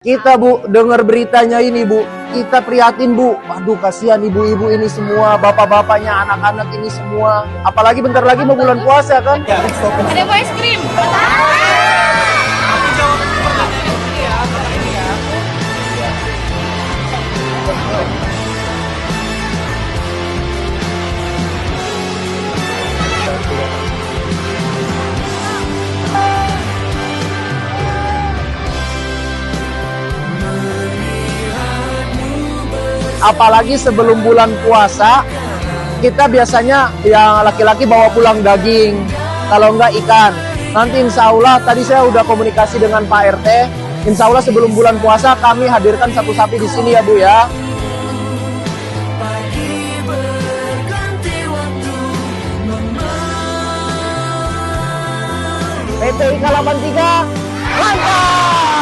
Kita Bu, dengar beritanya ini Bu, kita prihatin Bu. Aduh kasihan ibu-ibu ini semua, bapak-bapaknya, anak-anak ini semua. Apalagi bentar lagi mau bulan puasa kan? Ada mau es krim. Apalagi sebelum bulan puasa, kita biasanya yang laki-laki bawa pulang daging, kalau enggak ikan. Nanti insya Allah, tadi saya udah komunikasi dengan Pak RT, insya Allah sebelum bulan puasa kami hadirkan satu sapi di sini ya Bu ya. PT IKA 83, mantap!